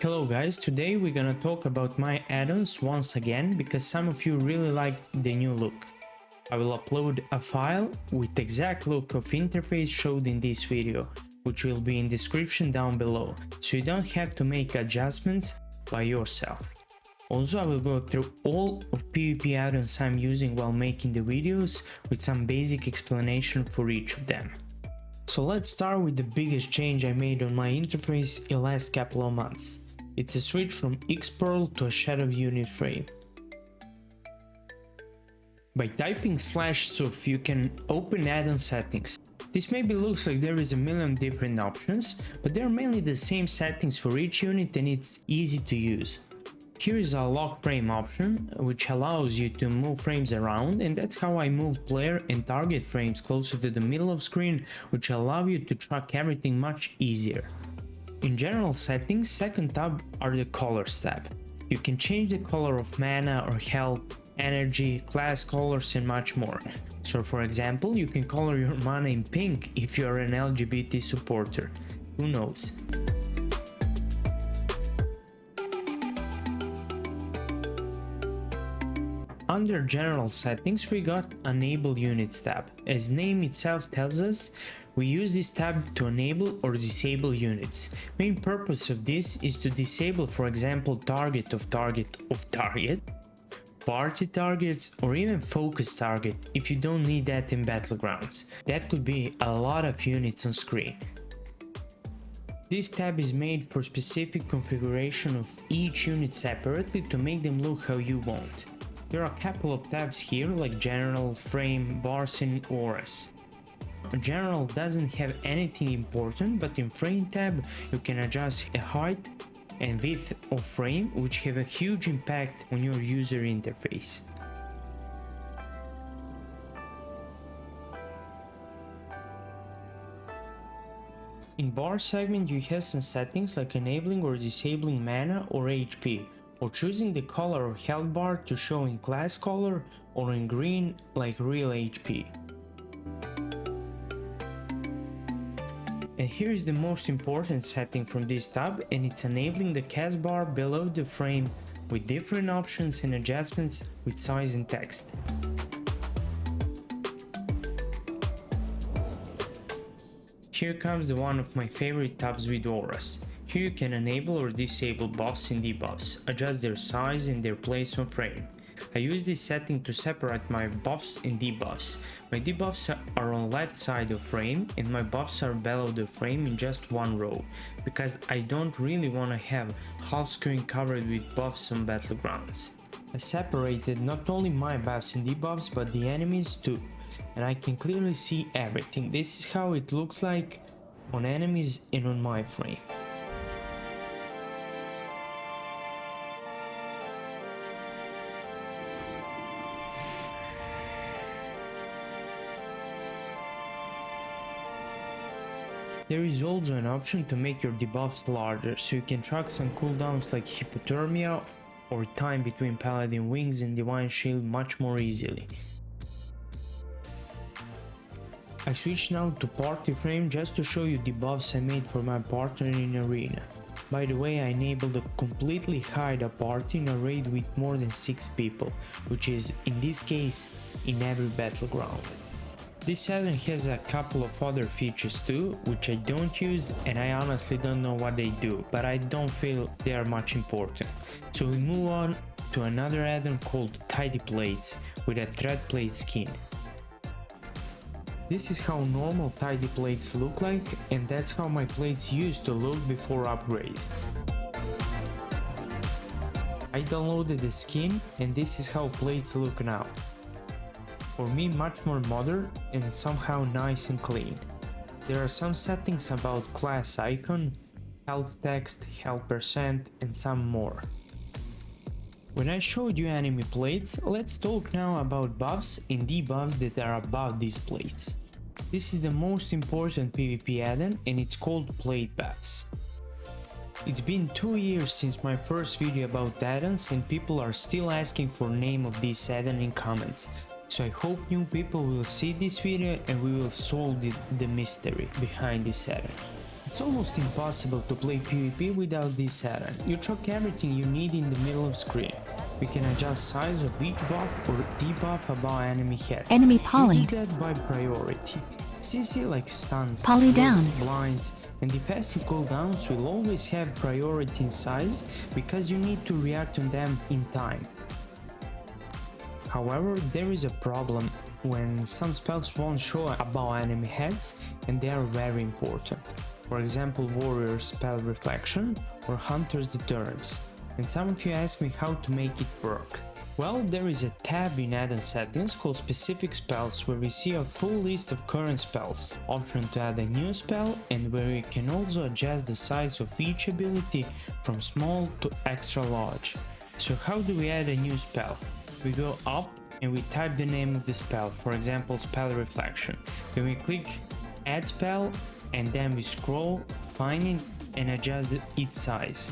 Hello guys, today we're gonna talk about my add-ons once again because some of you really liked the new look. I will upload a file with the exact look of interface showed in this video, which will be in description down below, so you don't have to make adjustments by yourself. Also, I will go through all of PvP add-ons I'm using while making the videos with some basic explanation for each of them. So let's start with the biggest change I made on my interface in the last couple of months. It's a switch from Xpearl to a shadow unit frame. By typing /suf you can open add-on settings. This maybe looks like there is a million different options, but they're mainly the same settings for each unit and it's easy to use. Here is a lock frame option, which allows you to move frames around, and that's how I moved player and target frames closer to the middle of screen, which allow you to track everything much easier. In general settings, second tab are the colors tab. You can change the color of mana or health, energy, class colors and much more. So for example, you can color your mana in pink if you are an LGBT supporter. Who knows? Under general settings we got enable units tab. As name itself tells us, we use this tab to enable or disable units. Main purpose of this is to disable, for example, target, party targets, or even focus target if you don't need that in battlegrounds. That could be a lot of units on screen. This tab is made for specific configuration of each unit separately to make them look how you want. There are a couple of tabs here like General, Frame, Bars and Auras. General doesn't have anything important, but in Frame tab you can adjust the height and width of frame, which have a huge impact on your user interface. In bar segment you have some settings like enabling or disabling mana or HP, or choosing the color of health bar to show in class color or in green like real HP. And here is the most important setting from this tab, and it's enabling the cast bar below the frame with different options and adjustments with size and text. Here comes one of my favorite tabs with auras. Here you can enable or disable buffs and debuffs, adjust their size and their place on frame. I use this setting to separate my buffs and debuffs. My debuffs are on left side of frame and my buffs are below the frame in just one row, because I don't really want to have half screen covered with buffs on battlegrounds. I separated not only my buffs and debuffs but the enemies too, and I can clearly see everything. This is how it looks like on enemies and on my frame. There is also an option to make your debuffs larger, so you can track some cooldowns like hypothermia or time between paladin wings and divine shield much more easily. I switch now to party frame just to show you debuffs I made for my partner in arena. By the way, I enabled to completely hide a party in a raid with more than 6 people, which is in this case in every battleground. This add-on has a couple of other features too, which I don't use and I honestly don't know what they do, but I don't feel they are much important. So we move on to another add-on called TidyPlates with a ThreatPlate skin. This is how normal TidyPlates look like, and that's how my plates used to look before upgrade. I downloaded the skin and this is how plates look now. For me, much more modern and somehow nice and clean. There are some settings about class icon, health text, health percent and some more. When I showed you enemy plates, let's talk now about buffs and debuffs that are above these plates. This is the most important PvP add-on and it's called PlateBuffs. It's been 2 years since my first video about add-ons and people are still asking for name of this add-on in comments. So I hope new people will see this video and we will solve the mystery behind this add-on. It's almost impossible to play PvP without this addon. You chuck everything you need in the middle of screen. You can adjust size of each buff or debuff above enemy heads. Enemy You polyed. do that by priority. CC like stuns, Poly down. looks, blinds, and defensive cooldowns will always have priority in size because you need to react on them in time. However, there is a problem when some spells won't show above enemy heads, and they are very important. For example, Warrior's Spell Reflection or Hunter's Deterrence. And some of you ask me how to make it work. Well, there is a tab in addon settings called Specific Spells where we see a full list of current spells, option to add a new spell, and where you can also adjust the size of each ability from small to extra large. So how do we add a new spell? We go up and we type the name of the spell, for example Spell Reflection. Then we click Add Spell and then we scroll, find it and adjust its size.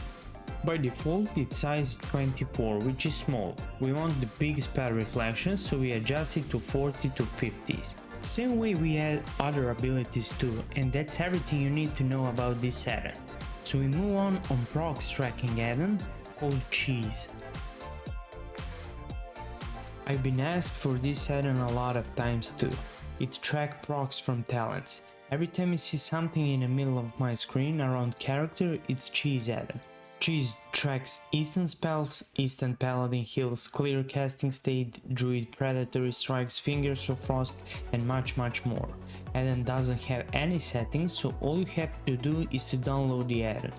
By default its size is 24, which is small. We want the big spell reflection, so we adjust it to 40 to 50. Same way we add other abilities too, and that's everything you need to know about this addon. So we move on procs tracking addon called Cheese. I've been asked for this addon a lot of times too. It tracks procs from talents. Every time you see something in the middle of my screen around character, it's Cheese addon. Cheese tracks instant spells, instant paladin heals, clear casting state, druid predatory strikes, fingers of frost, and much more. Addon doesn't have any settings, so all you have to do is to download the addon.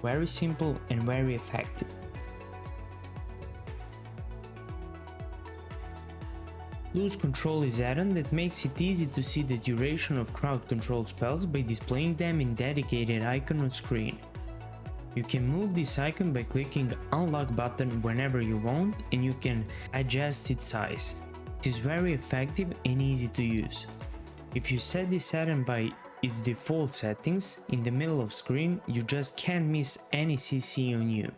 Very simple and very effective. Lose Control is addon that makes it easy to see the duration of crowd control spells by displaying them in dedicated icon on screen. You can move this icon by clicking the unlock button whenever you want, and you can adjust its size. It is very effective and easy to use. If you set this addon by its default settings, in the middle of screen you just can't miss any CC on you,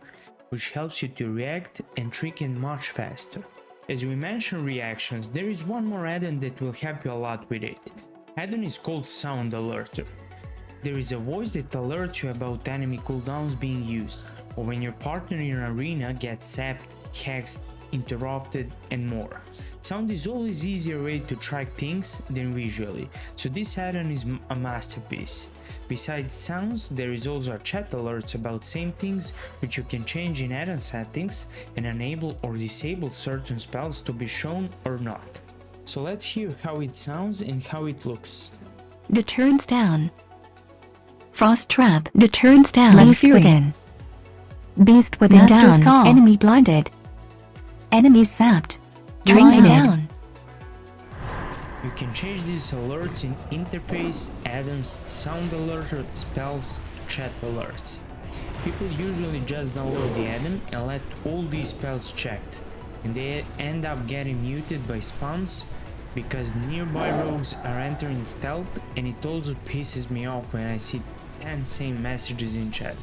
which helps you to react and trick in much faster. As we mentioned reactions, there is one more addon that will help you a lot with it. Addon is called Sound Alerter. There is a voice that alerts you about enemy cooldowns being used, or when your partner in an arena gets zapped, hexed, interrupted, and more. Sound is always easier way to track things than visually, so this addon is a masterpiece. Besides sounds, there is also a chat alerts about same things, which you can change in addon settings and enable or disable certain spells to be shown or not. So let's hear how it sounds and how it looks. Deterrence down. Frost Trap. Deterrence down. Beast within. Beast within down. Call. Enemy blinded. Enemies sapped. Drinking down. You can change these alerts in interface, addons, sound alerter, spells, chat alerts. People usually just download the addon and let all these spells checked, and they end up getting muted by spams because nearby rogues are entering stealth, and it also pisses me off when I see 10 same messages in chat.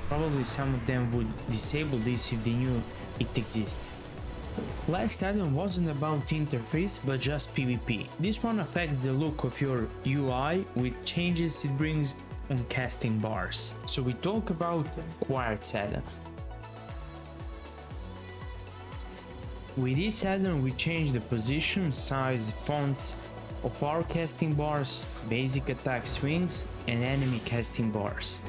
Probably some of them would disable this if they knew it exists. Last addon wasn't about interface but just PvP. This one affects the look of your UI with changes it brings on casting bars. So we talk about Quartz addon. With this addon we change the position, size, fonts of our casting bars, basic attack swings, and enemy casting bars.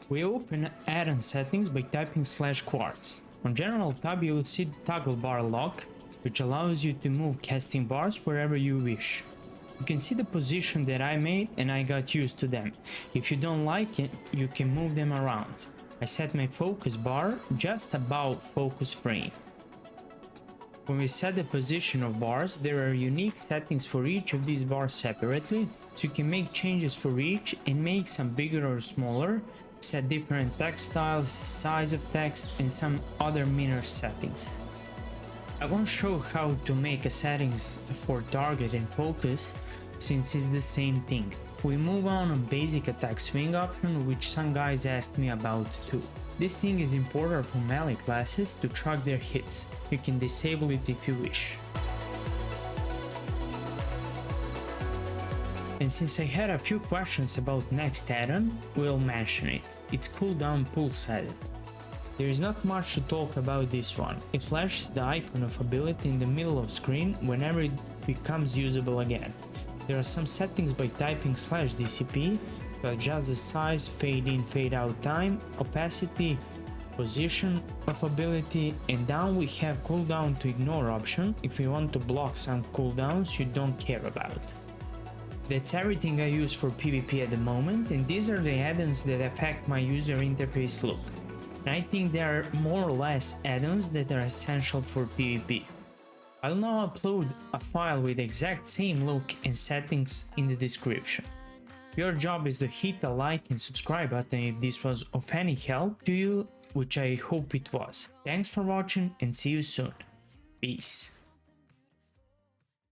We open addon settings by typing /Quartz. On General tab you will see toggle bar lock, which allows you to move casting bars wherever you wish. You can see the position that I made and I got used to them. If you don't like it, you can move them around. I set my focus bar just above focus frame. When we set the position of bars, there are unique settings for each of these bars separately, so you can make changes for each and make some bigger or smaller, set different text styles, size of text, and some other minor settings. I won't show how to make a settings for target and focus, since it's the same thing. We move on basic attack swing option, which some guys ask me about too. This thing is important for melee classes to track their hits. You can disable it if you wish. And since I had a few questions about next add-on, we'll mention it. It's CooldownPulse addon. There is not much to talk about this one. It flashes the icon of ability in the middle of screen whenever it becomes usable again. There are some settings by typing /DCP to adjust the size, fade in, fade out time, opacity, position of ability, and down we have cooldown to ignore option if you want to block some cooldowns you don't care about. That's everything I use for PvP at the moment, and these are the add-ons that affect my user interface look. And I think there are more or less add-ons that are essential for PvP. I'll now upload a file with the exact same look and settings in the description. Your job is to hit a like and subscribe button if this was of any help to you, which I hope it was. Thanks for watching and see you soon. Peace.